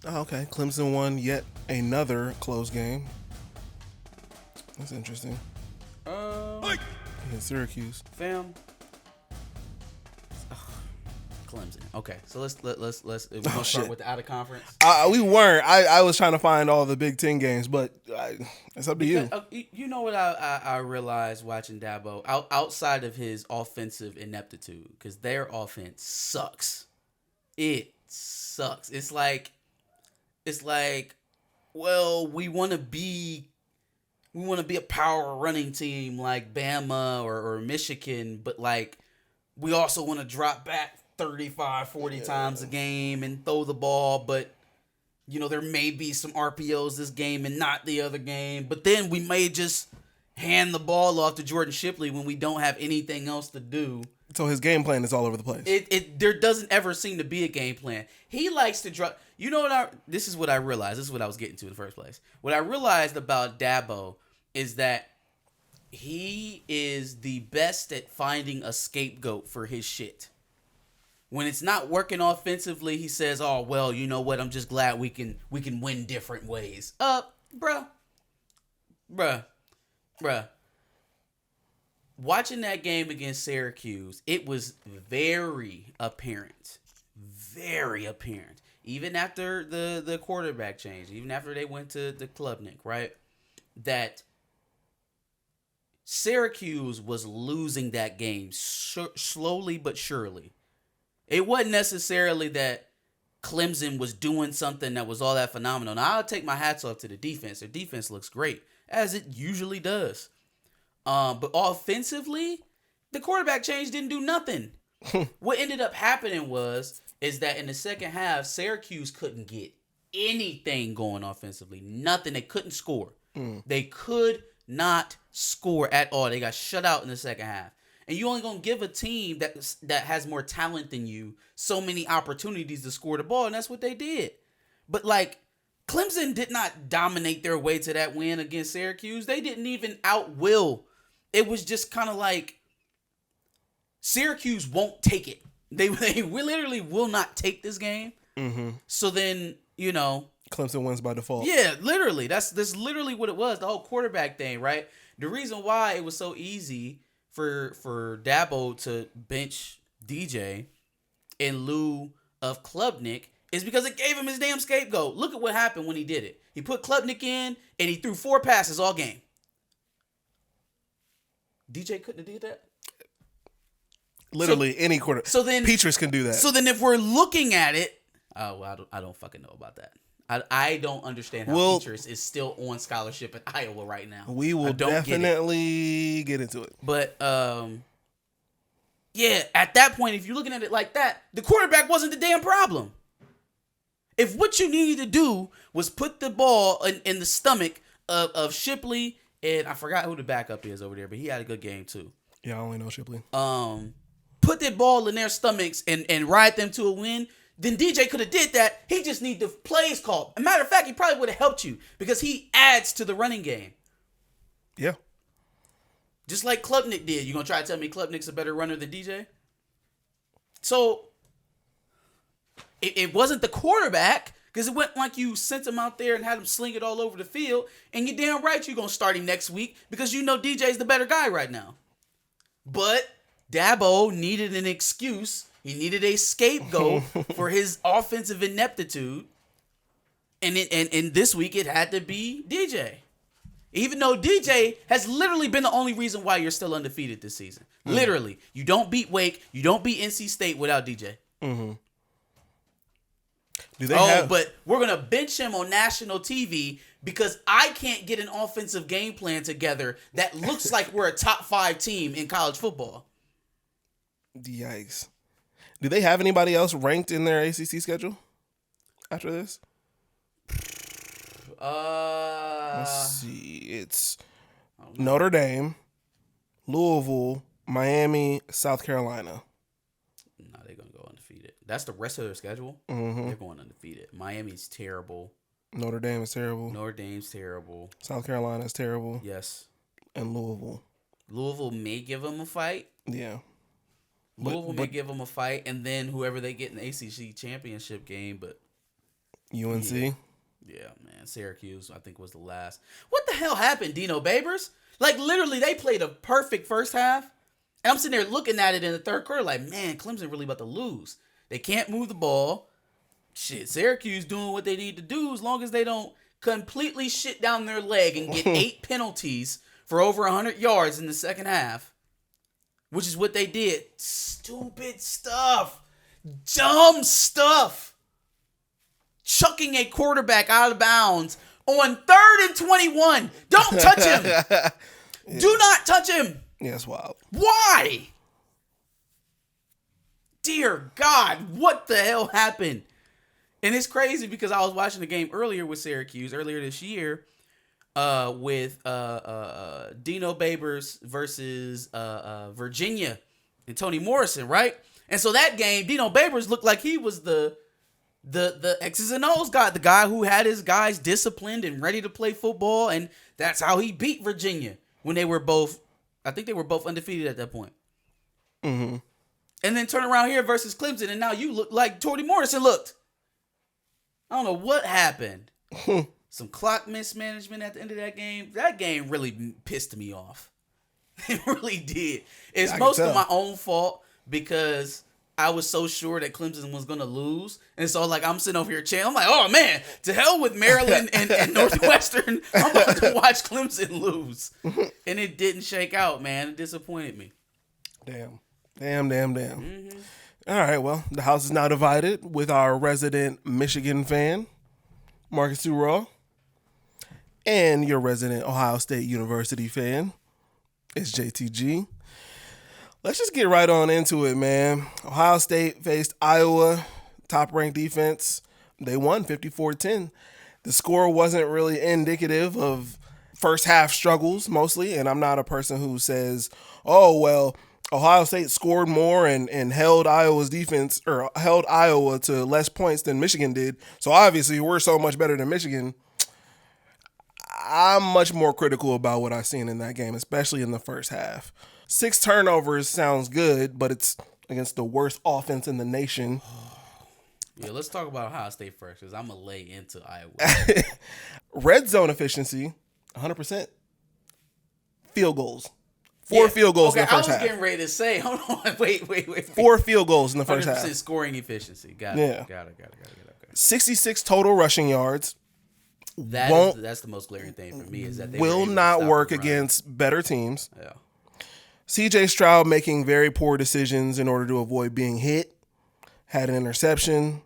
Oh, okay. Clemson won yet another close game. That's interesting. Against Syracuse. Fam. Ugh, Clemson. Okay, so let's we're gonna start with the out of conference. We weren't. I was trying to find all the Big Ten games, but it's up to you. You know what I realized watching Dabo outside of his offensive ineptitude, because their offense sucks. It sucks. It's like, well, we want to be a power running team like Bama or Michigan, but like we also want to drop back 35, 40 times a game and throw the ball, but you know, there may be some RPOs this game and not the other game, but then we may just hand the ball off to Jordan Shipley when we don't have anything else to do. So his game plan is all over the place. There doesn't ever seem to be a game plan. He likes to drop. You know what? This is what I realized. This is what I was getting to in the first place. What I realized about Dabo is that he is the best at finding a scapegoat for his shit. When it's not working offensively, he says, "Oh well, you know what? I'm just glad we can win different ways." Bruh. Watching that game against Syracuse, it was very apparent. Even after the quarterback change, even after they went to the Klubnik, right? That Syracuse was losing that game slowly but surely. It wasn't necessarily that Clemson was doing something that was all that phenomenal. Now, I'll take my hats off to the defense. Their defense looks great, as it usually does. But offensively, the quarterback change didn't do nothing. What ended up happening is that in the second half, Syracuse couldn't get anything going offensively. Nothing. They couldn't score. They could not score at all. They got shut out in the second half. And you only gonna give a team that has more talent than you so many opportunities to score the ball, and that's what they did. But like, Clemson did not dominate their way to that win against Syracuse. They didn't even outwill. It was just kind of like Syracuse won't take it. They literally will not take this game. Mm-hmm. So then, you know, Clemson wins by default. Yeah, literally. That's literally what it was. The whole quarterback thing, right? The reason why it was so easy for Dabo to bench DJ in lieu of Klubnik is because it gave him his damn scapegoat. Look at what happened when he did it. He put Klubnik in and he threw 4 passes all game. DJ couldn't have did that. Literally any quarter. So then Petrus can do that. So then if we're looking at it, well, I don't fucking know about that. I don't understand how Petrus is still on scholarship at Iowa right now. We will definitely get into it. But yeah, at that point, if you're looking at it like that, the quarterback wasn't the damn problem. If what you needed to do was put the ball in the stomach of Shipley, and I forgot who the backup is over there, but he had a good game too. Yeah, I only know Shipley. Put that ball in their stomachs and ride them to a win. Then DJ could have did that. He just need the plays called. As a matter of fact, he probably would have helped you because he adds to the running game. Yeah. Just like Klubnik did. You gonna try to tell me Klubnik's a better runner than DJ? So it wasn't the quarterback, because it went like you sent him out there and had him sling it all over the field. And you're damn right you're gonna start him next week because you know DJ's the better guy right now. But Dabo needed an excuse. He needed a scapegoat for his offensive ineptitude. And this week it had to be DJ. Even though DJ has literally been the only reason why you're still undefeated this season. Mm-hmm. Literally. You don't beat Wake. You don't beat NC State without DJ. Mm-hmm. But we're going to bench him on national TV because I can't get an offensive game plan together that looks like we're a top 5 team in college football. Yikes. Do they have anybody else ranked in their ACC schedule after this? Let's see. It's Notre Dame, Louisville, Miami, South Carolina. No, they're going to go undefeated. That's the rest of their schedule? Mm-hmm. They're going undefeated. Miami's terrible. Notre Dame is terrible. Notre Dame's terrible. South Carolina is terrible. Yes. And Louisville. Louisville may give them a fight. Yeah. Louisville may give them a fight, and then whoever they get in the ACC championship game, but UNC. Yeah, man. Syracuse, I think, was the last. What the hell happened, Dino Babers? Like, literally, they played a perfect first half. And I'm sitting there looking at it in the third quarter like, man, Clemson really about to lose. They can't move the ball. Shit, Syracuse doing what they need to do as long as they don't completely shit down their leg and get 8 penalties for over 100 yards in the second half, which is what they did. Stupid stuff. Dumb stuff. Chucking a quarterback out of bounds on 3rd and 21. Don't touch him. Yeah. Do not touch him. Yeah, it's wild. Why? Dear God, what the hell happened? And it's crazy because I was watching the game earlier with Syracuse earlier this year with Dino Babers versus Virginia and Tony Morrison, right? And so that game, Dino Babers looked like he was the X's and O's guy, the guy who had his guys disciplined and ready to play football, and that's how he beat Virginia when they were both, I think they were both undefeated at that point. Mm-hmm. And then turn around here versus Clemson, and now you look like Tony Morrison looked. I don't know what happened. Some clock mismanagement at the end of that game. That game really pissed me off. It really did. It's most of my own fault because I was so sure that Clemson was going to lose. And so, like, I'm sitting over here chanting. I'm like, oh, man, to hell with Maryland and Northwestern. I'm about to watch Clemson lose. And it didn't shake out, man. It disappointed me. Damn. Mm-hmm. All right, well, the house is now divided with our resident Michigan fan, Marcus Turaw, and your resident Ohio State University fan, it's JTG. Let's just get right on into it, man. Ohio State faced Iowa, top-ranked defense. They won 54-10. The score wasn't really indicative of first half struggles mostly, and I'm not a person who says, oh, well, Ohio State scored more and held Iowa's defense or held Iowa to less points than Michigan did. So obviously we're so much better than Michigan. I'm much more critical about what I've seen in that game, especially in the first half. 6 turnovers sounds good, but it's against the worst offense in the nation. Yeah, let's talk about Ohio State first because I'm going to lay into Iowa. Red zone efficiency, 100%. Field goals. 4 field goals in the first half. I was getting ready to say, hold on, wait. 4 field goals in the first half. 100% scoring efficiency. Got it. Yeah. Got it. Okay. 66 total rushing yards. That's the most glaring thing for me is that they will not work against better teams. Yeah. CJ Stroud making very poor decisions in order to avoid being hit. Had an interception.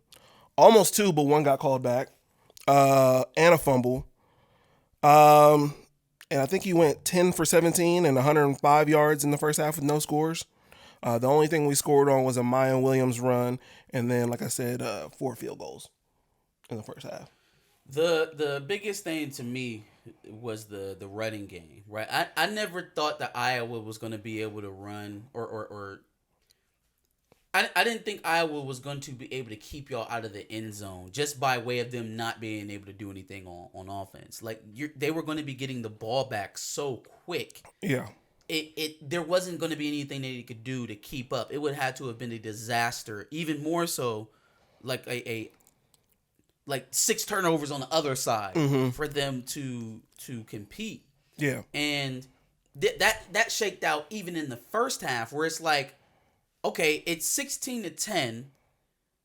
Almost 2, but 1 got called back. And a fumble. And I think he went 10 for 17 and 105 yards in the first half with no scores. The only thing we scored on was a Mayan Williams run. And then, like I said, 4 field goals in the first half. The biggest thing to me was the running game, right? I never thought that Iowa was going to be able to run or I didn't think Iowa was going to be able to keep y'all out of the end zone just by way of them not being able to do anything on offense. Like they were going to be getting the ball back so quick. Yeah. There wasn't going to be anything that they could do to keep up. It would have to have been a disaster, even more so like like 6 turnovers on the other side for them to compete. Yeah. And that shaked out even in the first half where it's like, okay, it's 16-10.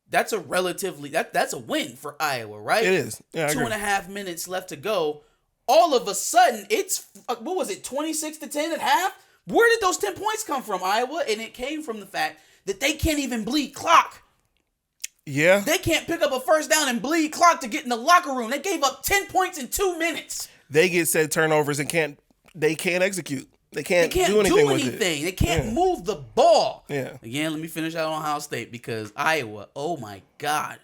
That's a relatively that's a win for Iowa, right? It is. Yeah, 2.5 minutes left to go. All of a sudden, it's 26-10 at half? Where did those 10 points come from, Iowa? And it came from the fact that they can't even bleed clock. Yeah. They can't pick up a first down and bleed clock to get in the locker room. They gave up 10 points in 2 minutes. They get said turnovers and can't execute. They can't do anything with it. They can't move the ball. Yeah. Again, let me finish out on Ohio State because Iowa, oh my God.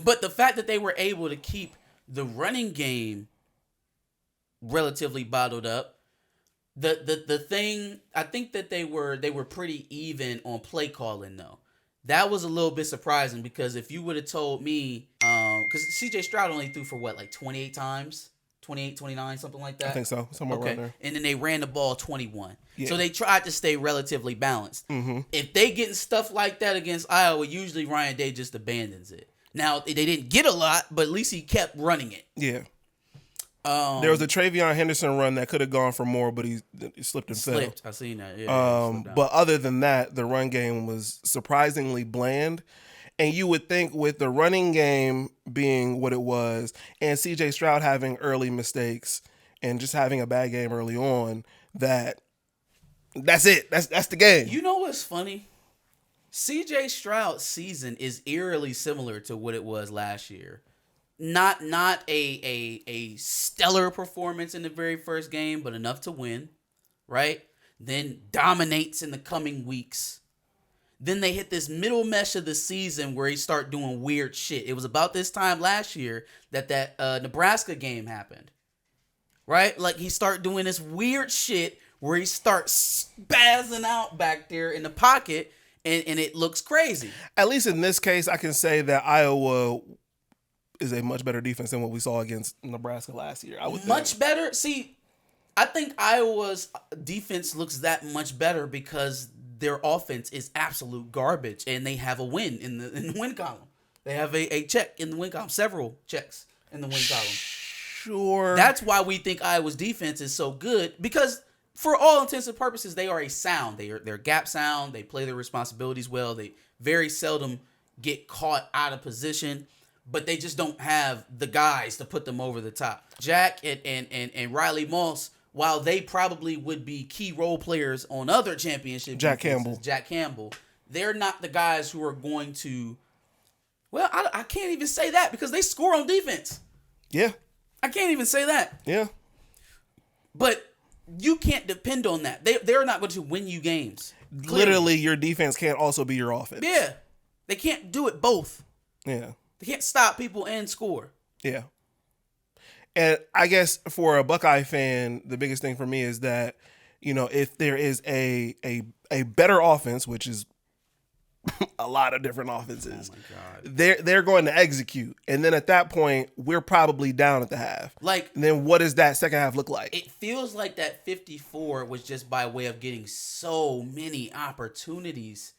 But the fact that they were able to keep the running game relatively bottled up, the thing, I think that they were pretty even on play calling though. That was a little bit surprising because if you would have told me, because CJ Stroud only threw for what, like 28 times? 28, 29, something like that? I think so. Somewhere around there. And then they ran the ball 21. Yeah. So they tried to stay relatively balanced. Mm-hmm. If they getting stuff like that against Iowa, usually Ryan Day just abandons it. Now, they didn't get a lot, but at least he kept running it. Yeah. There was a Travion Henderson run that could have gone for more, but he slipped and fell. I seen that. Yeah, but other than that, the run game was surprisingly bland. And you would think with the running game being what it was, and C.J. Stroud having early mistakes and just having a bad game early on, that's it. That's the game. You know what's funny? C.J. Stroud's season is eerily similar to what it was last year. Not a stellar performance in the very first game, but enough to win, right? Then dominates in the coming weeks. Then they hit this middle mesh of the season where he start doing weird shit. It was about this time last year that Nebraska game happened, right? Like he start doing this weird shit where he starts spazzing out back there in the pocket, and it looks crazy. At least in this case, I can say that Iowa is a much better defense than what we saw against Nebraska last year. Much better? See, I think Iowa's defense looks that much better because their offense is absolute garbage, and they have a win in the win column. They have a check in the win column, several checks in the win column. Sure. That's why we think Iowa's defense is so good, because for all intents and purposes, they are a sound. They're gap sound. They play their responsibilities well. They very seldom get caught out of position, but they just don't have the guys to put them over the top. Jack and Riley Moss, while they probably would be key role players on other championship Jack Campbell, they're not the guys who are going to, well, I can't even say that because they score on defense. Yeah. I can't even say that. Yeah. But you can't depend on that. They're not going to win you games. Clearly. Literally, your defense can't also be your offense. Yeah. They can't do it both. Yeah. They can't stop people and score. Yeah. And I guess for a Buckeye fan, the biggest thing for me is that, if there is a better offense, which is a lot of different offenses, oh my God, they're going to execute. And then at that point, we're probably down at the half. And then what does that second half look like? It feels like that 54 was just by way of getting so many opportunities.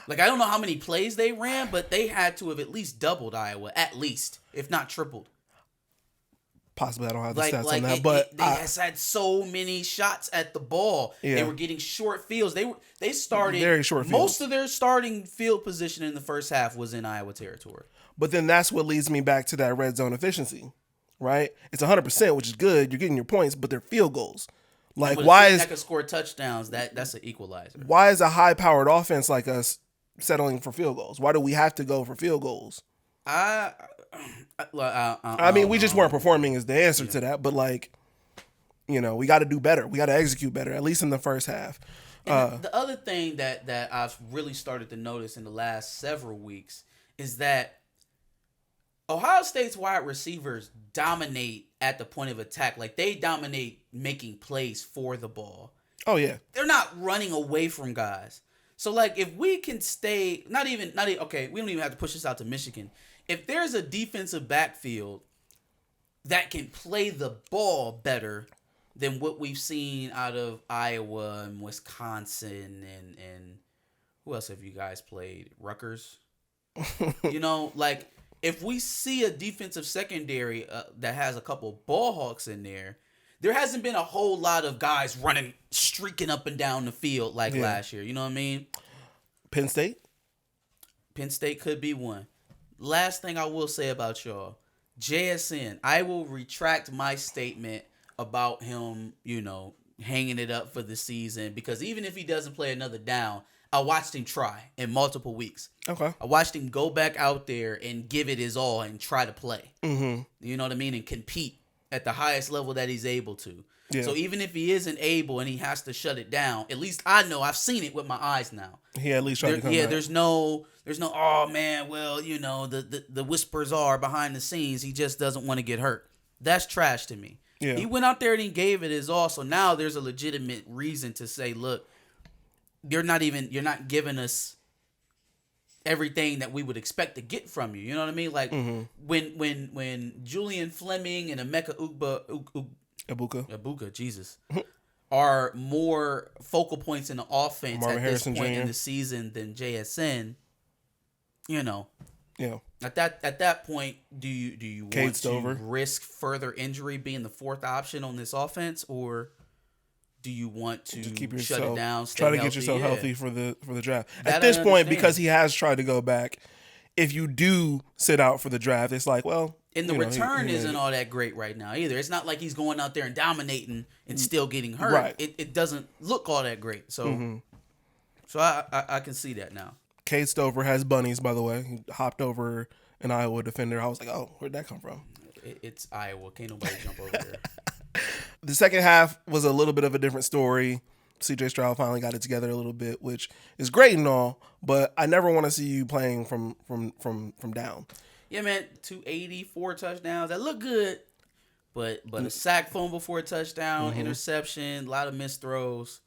Like, I don't know how many plays they ran, but they had to have at least doubled Iowa, at least, if not tripled. Possibly, I don't have the stats on that, but they had so many shots at the ball. Yeah. They were getting short fields. They started very short fields. Most of their starting field position in the first half was in Iowa territory. But then that's what leads me back to that red zone efficiency, right? It's 100%, which is good. You're getting your points, but they're field goals. Like, why is that could score touchdowns? That's an equalizer. Why is a high-powered offense like us settling for field goals? Why do we have to go for field goals? I mean, we just weren't performing is the answer to that. But we got to do better. We got to execute better, at least in the first half. The other thing that I've really started to notice in the last several weeks is that Ohio State's wide receivers dominate at the point of attack. Like, they dominate making plays for the ball. Oh, yeah. They're not running away from guys. So, if we can stay, okay, we don't even have to push this out to Michigan. If there's a defensive backfield that can play the ball better than what we've seen out of Iowa and Wisconsin and who else have you guys played? Rutgers? If we see a defensive secondary that has a couple ball hawks in there hasn't been a whole lot of guys streaking up and down the field last year. You know what I mean? Penn State? Penn State could be one. Last thing I will say about y'all, JSN, I will retract my statement about him, hanging it up for the season, because even if he doesn't play another down, I watched him try in multiple weeks. Okay. I watched him go back out there and give it his all and try to play. Mm-hmm. You know what I mean? And compete at the highest level that he's able to. Yeah. So even if he isn't able and he has to shut it down, at least I know I've seen it with my eyes now. He at least tried to come back. There's no, oh man, well, the whispers are behind the scenes. He just doesn't want to get hurt. That's trash to me. Yeah. He went out there and he gave it his all. So now there's a legitimate reason to say, look, you're not giving us everything that we would expect to get from you. You know what I mean? Like, when Julian Fleming and Emeka Egbuka, Jesus, are more focal points in the offense Marvin at Harrison this point Jr. in the season than JSN, Yeah. At that point, do you want Stover. to risk further injury being the fourth option on this offense, or do you want to Just keep shut it down, stay try to healthy? get yourself healthy for the draft? That At this I point, understand. because he has tried to go back, if you do sit out for the draft, it's like, well, and the return he isn't all that great right now either. It's not like he's going out there and dominating and still getting hurt. Right. It doesn't look all that great. So, so I can see that now. Cade Stover has bunnies, by the way. He hopped over an Iowa defender. I was like, oh, where'd that come from? It's Iowa. Can't nobody jump over there. The second half was a little bit of a different story. CJ Stroud finally got it together a little bit, which is great and all, but I never want to see you playing from down. Yeah, man, 284 touchdowns. That look good, but a sack fumble for a touchdown, interception, a lot of missed throws.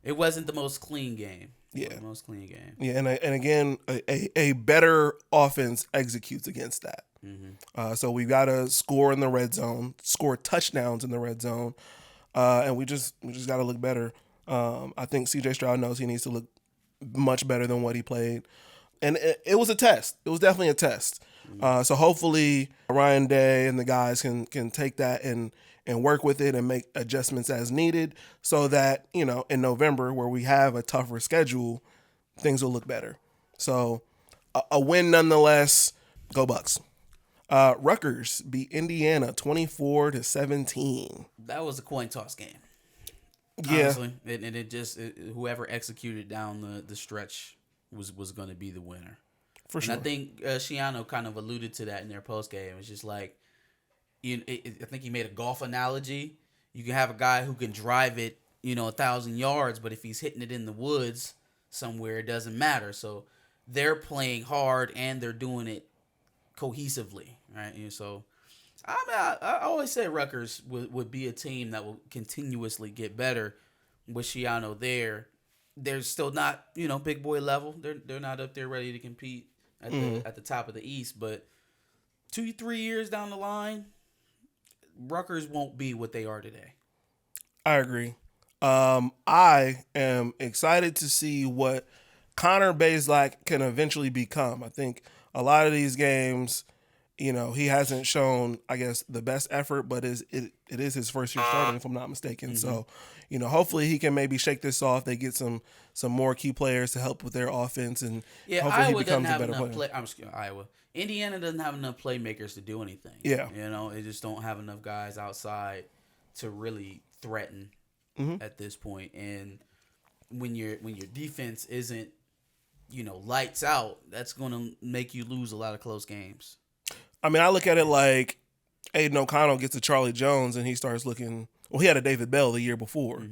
It wasn't the most clean game. Yeah, the most clean game. Yeah, and again, a better offense executes against that. So we got to score in the red zone, score touchdowns in the red zone, and we just got to look better. I think CJ Stroud knows he needs to look much better than what he played. And it was a test. It was definitely a test. So hopefully Ryan Day and the guys can take that and work with it and make adjustments as needed so that, in November where we have a tougher schedule, things will look better. So a win nonetheless. Go Bucks. Rutgers beat Indiana 24-17. That was a coin toss game. Yeah. Honestly. And it just whoever executed down the stretch was going to be the winner. For sure. And I think Shiano kind of alluded to that in their post game. It's just like, I think he made a golf analogy. You can have a guy who can drive it, 1,000 yards, but if he's hitting it in the woods somewhere, it doesn't matter. So they're playing hard and they're doing it cohesively, right? So I always said Rutgers would be a team that will continuously get better with Shiano there. They're still not, big boy level. They're not up there ready to compete at the top of the East. But 2-3 years down the line, Rutgers won't be what they are today. I agree. I am excited to see what Connor Bazelak can eventually become. I think a lot of these games, he hasn't shown, I guess, the best effort, but it is his first year starting, if I'm not mistaken. So, hopefully he can maybe shake this off. They get some more key players to help with their offense, and hopefully Iowa he becomes a better player. I'm just kidding, Iowa. Indiana doesn't have enough playmakers to do anything. Yeah. They just don't have enough guys outside to really threaten at this point. And when your defense isn't, lights out, that's going to make you lose a lot of close games. I mean, I look at it like Aiden O'Connell gets a Charlie Jones and he starts looking. Well, he had a David Bell the year before.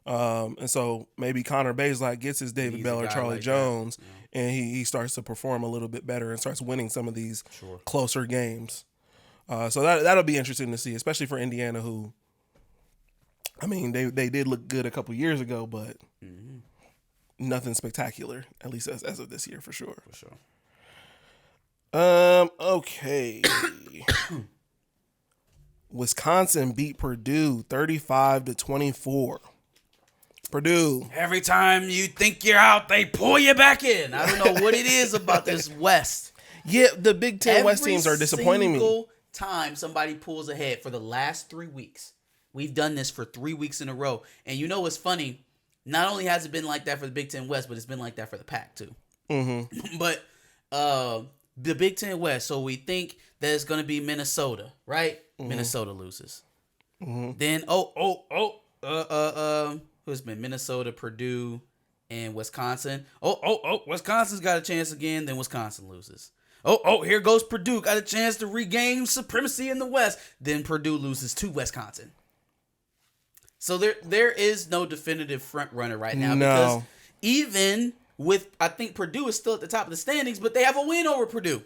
And so maybe Connor Bazelak gets his David Bell or Charlie like Jones, and he starts to perform a little bit better and starts winning some of these closer games. So that'll be interesting to see, especially for Indiana, who, I mean, they did look good a couple years ago, but nothing spectacular, at least as of this year, for sure. Okay. Wisconsin beat Purdue 35-24. Purdue. Every time you think you're out, they pull you back in. I don't know what it is about this West. Yeah, the Big Ten West teams are disappointing me. Every single time somebody pulls ahead for the last 3 weeks. We've done this for 3 weeks in a row. And you know what's funny? Not only has it been like that for the Big Ten West, but it's been like that for the Pac too. But the Big Ten West, so we think that it's going to be Minnesota, right? Minnesota loses. Then, who's been Minnesota, Purdue, and Wisconsin. Wisconsin's got a chance again. Then Wisconsin loses. Here goes Purdue. Got a chance to regain supremacy in the West. Then Purdue loses to Wisconsin. So there is no definitive front runner right now. Because even with, I think Purdue is still at the top of the standings, but they have a win over Purdue.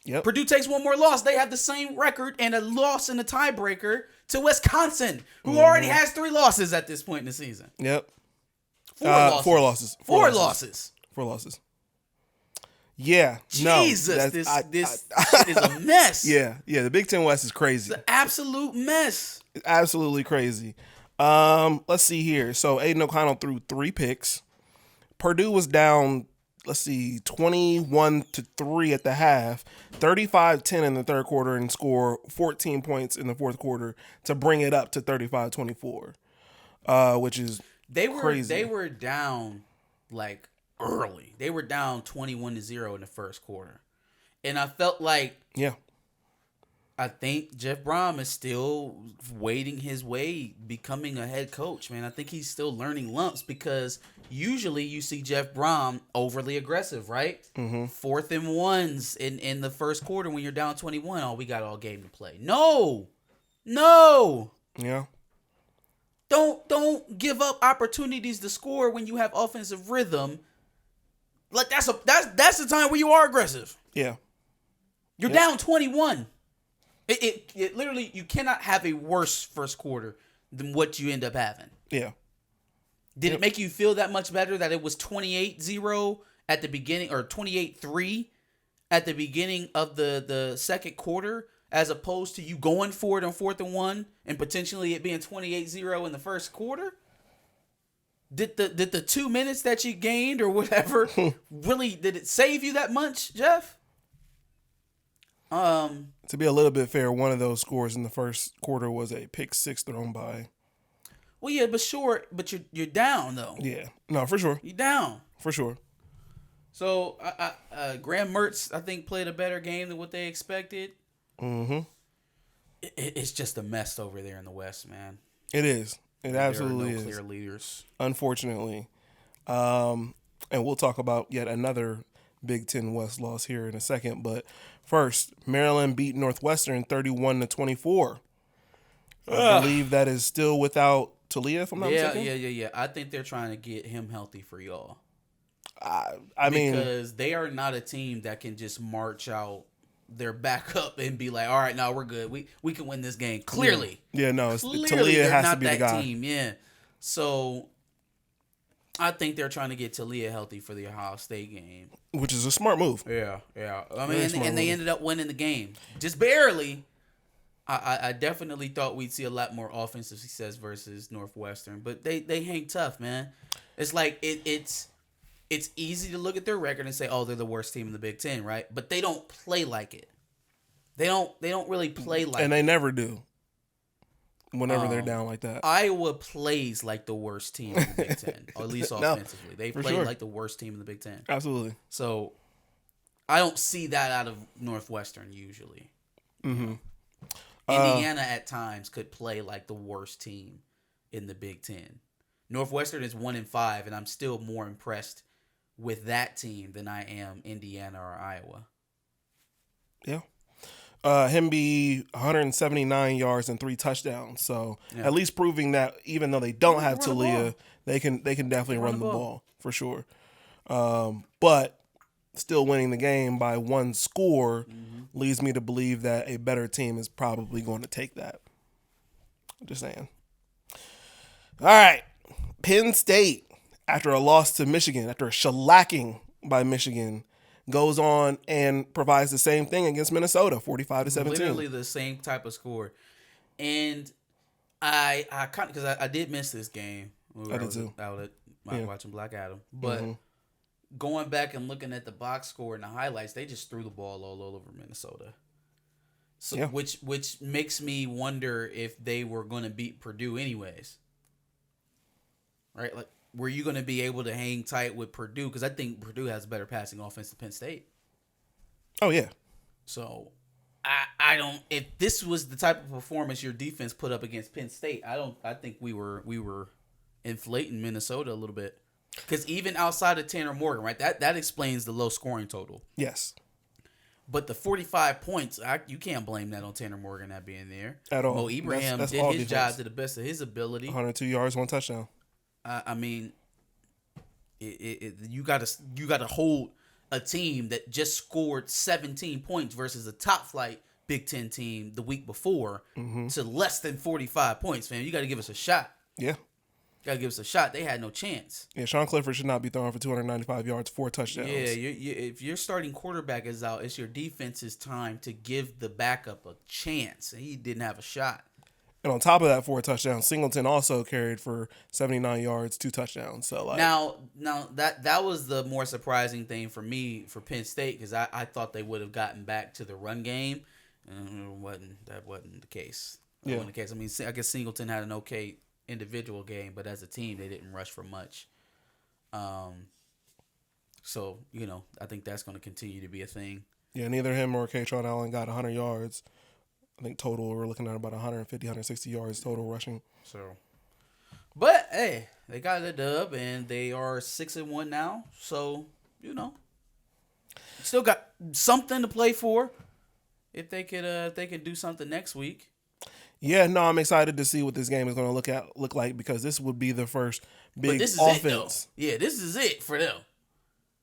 Yep. Purdue takes one more loss. They have the same record and a loss in the tiebreaker to Wisconsin, who already has 3 losses at this point in the season. Yep. 4 losses. 4 losses. 4 losses. 4 losses. Yeah. Jesus, this shit is a mess. Yeah. The Big Ten West is crazy. It's an absolute mess. It's absolutely crazy. Let's see here. So Aiden O'Connell threw 3 picks. Purdue was down let's see, 21-3 at the half, 35-10 in the third quarter, and score 14 points in the fourth quarter to bring it up to 35-24, which is crazy. They were down like early. They were down 21-0 in the first quarter. And I felt like I think Jeff Brom is still wading his way, becoming a head coach, man. I think he's still learning lumps because usually you see Jeff Brom overly aggressive, right? Mm-hmm. 4th and 1s in the first quarter when you're down 21. Oh, we got all game to play. No. Yeah. Don't give up opportunities to score when you have offensive rhythm. Like that's the time where you are aggressive. Yeah. You're down 21. It literally, you cannot have a worse first quarter than what you end up having. Yeah. Did it make you feel that much better that it was 28-0 at the beginning, or 28-3 at the beginning of the second quarter, as opposed to you going for it on 4th and 1 and potentially it being 28-0 in the first quarter? Did the 2 minutes that you gained or whatever really, did it save you that much, Jeff? To be a little bit fair, one of those scores in the first quarter was a pick six thrown by. Well, yeah, but you're down though. Yeah, no, for sure. You're down for sure. So, Graham Mertz, I think, played a better game than what they expected. Mm-hmm. It's just a mess over there in the West, man. It is. It absolutely is. There are no clear leaders, unfortunately. And we'll talk about yet another Big Ten West loss here in a second, but first, Maryland beat Northwestern 31-24. I believe that is still without Talia, if I'm not mistaken. Yeah. I think they're trying to get him healthy for y'all. I mean, because they are not a team that can just march out their backup and be like, all right, now we're good. We can win this game. Clearly. Yeah, no, Talia has to be the guy. Team, yeah. So I think they're trying to get Talia healthy for the Ohio State game. Which is a smart move. Yeah. I mean, and they ended up winning the game. Just barely. I definitely thought we'd see a lot more offensive success versus Northwestern. But they hang tough, man. It's like it's easy to look at their record and say, oh, they're the worst team in the Big Ten, right? But they don't play like it. They don't really play like it. And they never do. Whenever they're down like that. Iowa plays like the worst team in the Big Ten, or at least offensively. They play like the worst team in the Big Ten. Absolutely. So I don't see that out of Northwestern usually. Mm-hmm. Indiana at times could play like the worst team in the Big Ten. Northwestern is 1-5, and I'm still more impressed with that team than I am Indiana or Iowa. Yeah. Him be 179 yards and 3 touchdowns. So at least proving that even though they don't have Talia, they can definitely run the ball for sure. But still winning the game by 1 score leads me to believe that a better team is probably going to take that. Just saying. All right. Penn State, after a loss to Michigan, after a shellacking by Michigan, goes on and provides the same thing against Minnesota, 45-17. Literally the same type of score. And I kind of, because I did miss this game. I did too. Watching Black Adam. But going back and looking at the box score and the highlights, they just threw the ball all over Minnesota. So which makes me wonder if they were going to beat Purdue anyways. Right? Like, were you going to be able to hang tight with Purdue? Because I think Purdue has better passing offense than Penn State. Oh, yeah. So, I don't. If this was the type of performance your defense put up against Penn State, I think we were inflating Minnesota a little bit. Because even outside of Tanner Morgan, right? That explains the low scoring total. Yes. But the 45 points, you can't blame that on Tanner Morgan not being there. At all. Mo Ibrahim that's did his job to the best of his ability. 102 yards, 1 touchdown. I mean, you got to hold a team that just scored 17 points versus a top flight Big Ten team the week before to less than 45 points, fam. You got to give us a shot. Yeah. Got to give us a shot. They had no chance. Yeah, Sean Clifford should not be throwing for 295 yards, 4 touchdowns. Yeah, if your starting quarterback is out, it's your defense's time to give the backup a chance. And he didn't have a shot. And on top of that, 4 touchdowns. Singleton also carried for 79 yards, 2 touchdowns. So like now that was the more surprising thing for me for Penn State because I thought they would have gotten back to the run game. That wasn't the case. That wasn't the case. I mean, I guess Singleton had an okay individual game, but as a team, they didn't rush for much. So I think that's going to continue to be a thing. Yeah, neither him or Katron Allen got 100 yards. I think total we're looking at about 150, 160 yards total rushing. So, but hey, they got a dub and they are 6-1 now. So still got something to play for. If they could do something next week. Yeah, no, I'm excited to see what this game is going to look like because this would be the first big this is offense. This is it for them.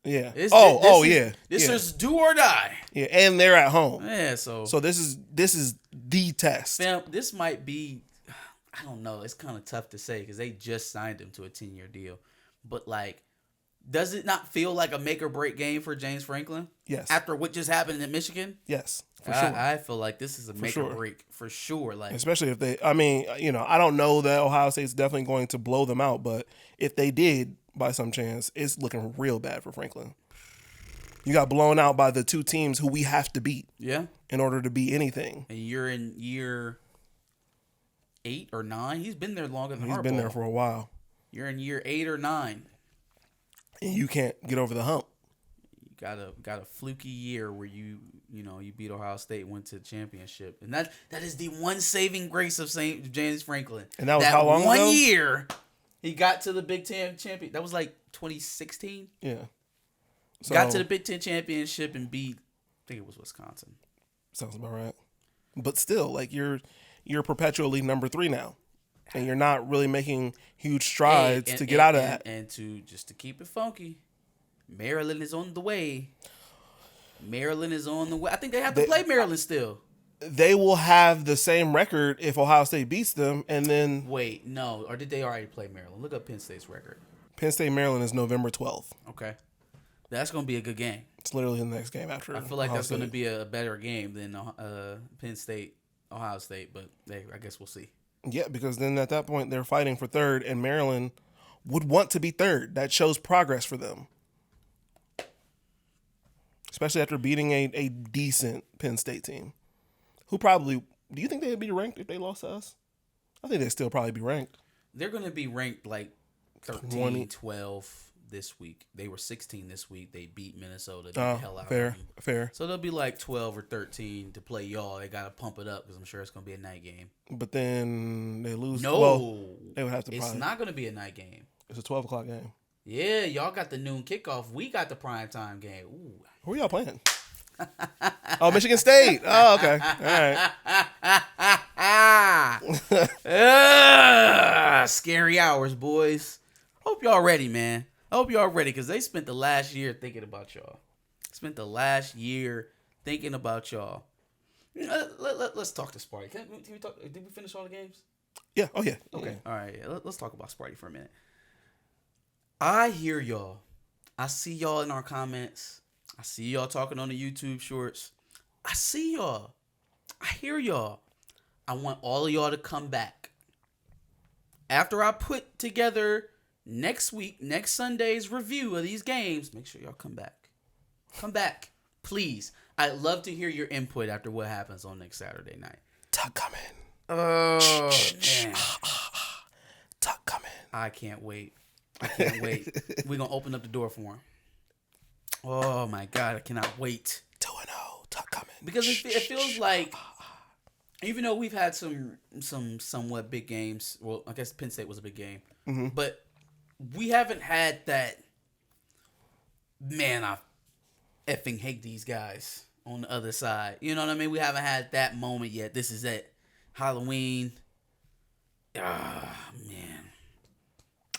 Yeah. This is do or die. Yeah, and they're at home. Yeah, so this is the test. Fam, this might be. I don't know. It's kind of tough to say because they just signed him to a 10-year deal, but like. Does it not feel like a make or break game for James Franklin? Yes. After what just happened in Michigan? Yes, for sure. I feel like this is a make or break for sure. Like, especially if they, I don't know that Ohio State's definitely going to blow them out, but if they did by some chance, it's looking real bad for Franklin. You got blown out by the 2 teams who we have to beat. Yeah. In order to be anything. And you're in year 8 or 9. He's been there longer than Harbaugh. He's been there for a while. You're in year 8 or 9. And you can't get over the hump. You got a fluky year where you beat Ohio State and went to the championship. And that is the one saving grace of St. James Franklin. And that was how long ago? 1 year he got to the Big Ten champion. That was like 2016. Yeah. So, got to the Big Ten championship and beat, I think it was Wisconsin. Sounds about right. But still, like you're perpetually number 3 now. And you're not really making huge strides to get out of that. And to keep it funky, Maryland is on the way. I think they have to play Maryland still. They will have the same record if Ohio State beats them, and then... Wait, no. Or did they already play Maryland? Look up Penn State's record. Penn State, Maryland is November 12th. Okay. That's going to be a good game. It's literally the next game after. I feel like that's going to be a better game than Penn State, Ohio State, but I guess we'll see. Yeah, because then at that point, they're fighting for 3rd, and Maryland would want to be 3rd. That shows progress for them. Especially after beating a decent Penn State team. Who probably... Do you think they'd be ranked if they lost to us? I think they'd still probably be ranked. They're going to be ranked like 13, 12 this week. They were 16 this week. They beat Minnesota. Beat the hell out of them. Fair. So they'll be like 12 or 13 to play y'all. They got to pump it up because I'm sure it's going to be a night game. But then they lose. No. Well, they would have to. It's not going to be a night game. It's a 12 o'clock game. Yeah, y'all got the noon kickoff. We got the primetime game. Ooh. Who are y'all playing? Oh, Michigan State. Oh, okay. All right. Scary hours, boys. Hope y'all ready, man. I hope y'all ready because they spent the last year thinking about y'all. Let's talk to Sparty. Can we talk? Did we finish all the games? Yeah. Oh, yeah. Okay. All right. Yeah. Let's talk about Sparty for a minute. I hear y'all. I see y'all in our comments. I see y'all talking on the YouTube shorts. I see y'all. I hear y'all. I want all of y'all to come back. After I put together next Sunday's review of these games, make sure y'all come back. Come back, please. I'd love to hear your input after what happens on next Saturday night. Tuck coming. Oh, man. Tuck coming. I can't wait. We're going to open up the door for him. Oh, my God. I cannot wait. 2-0. Tuck coming. Because it feels like, even though we've had some somewhat big games, well, I guess Penn State was a big game, but we haven't had that, man, I effing hate these guys on the other side. You know what I mean? We haven't had that moment yet. This is it. Halloween. Ah, man.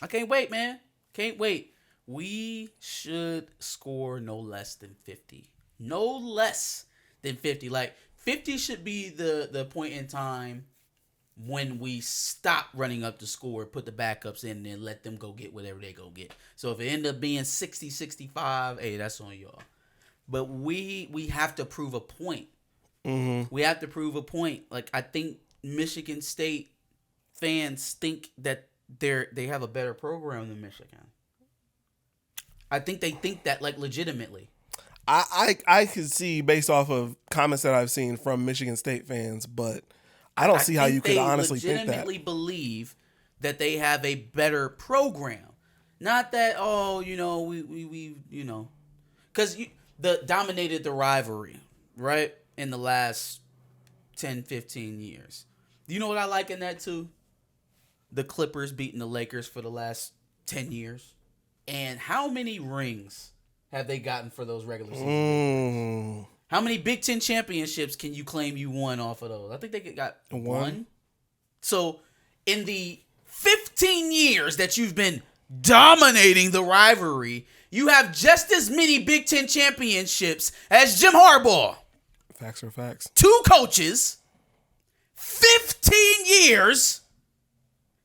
I can't wait, man. Can't wait. We should score no less than 50. No less than 50. Like, 50 should be the point in time when we stop running up the score, put the backups in, and then let them go get whatever they go get. So if it end up being 60, 65, hey, that's on y'all. But we have to prove a point. Mm-hmm. We have to prove a point. Like, I think Michigan State fans think that they have a better program than Michigan. I think they think that like legitimately. I could see based off of comments that I've seen from Michigan State fans, but I don't see how you could honestly think that. They legitimately believe that they have a better program. Not that, we because the dominated the rivalry, right, in the last 10, 15 years. You know what I like in that too? The Clippers beating the Lakers for the last 10 years. And how many rings have they gotten for those regular season? How many Big Ten championships can you claim you won off of those? I think they got one. So in the 15 years that you've been dominating the rivalry, you have just as many Big Ten championships as Jim Harbaugh. Facts are facts. 2 coaches, 15 years,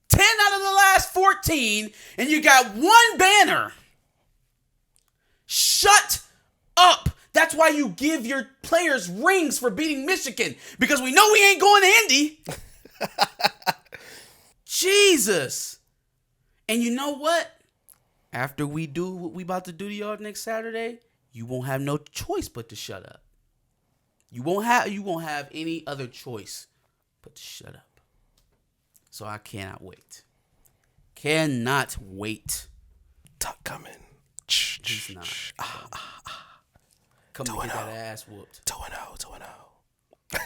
10 out of the last 14, and you got one banner. Shut up. That's why you give your players rings for beating Michigan, because we know we ain't going to Indy. Jesus. And you know what? After we do what we about to do to y'all next Saturday, you won't have no choice but to shut up. You won't have any other choice but to shut up. So I cannot wait. Cannot wait. Tuck coming. He's not. Come to get that ass whooped. 2-0.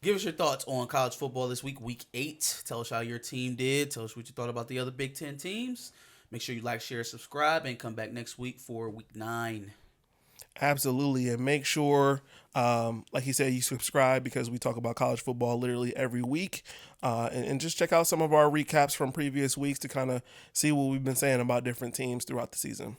Give us your thoughts on college football this week, week 8. Tell us how your team did. Tell us what you thought about the other Big Ten teams. Make sure you like, share, subscribe, and come back next week for week 9. Absolutely. And make sure, like he said, you subscribe, because we talk about college football literally every week. And just check out some of our recaps from previous weeks to kind of see what we've been saying about different teams throughout the season.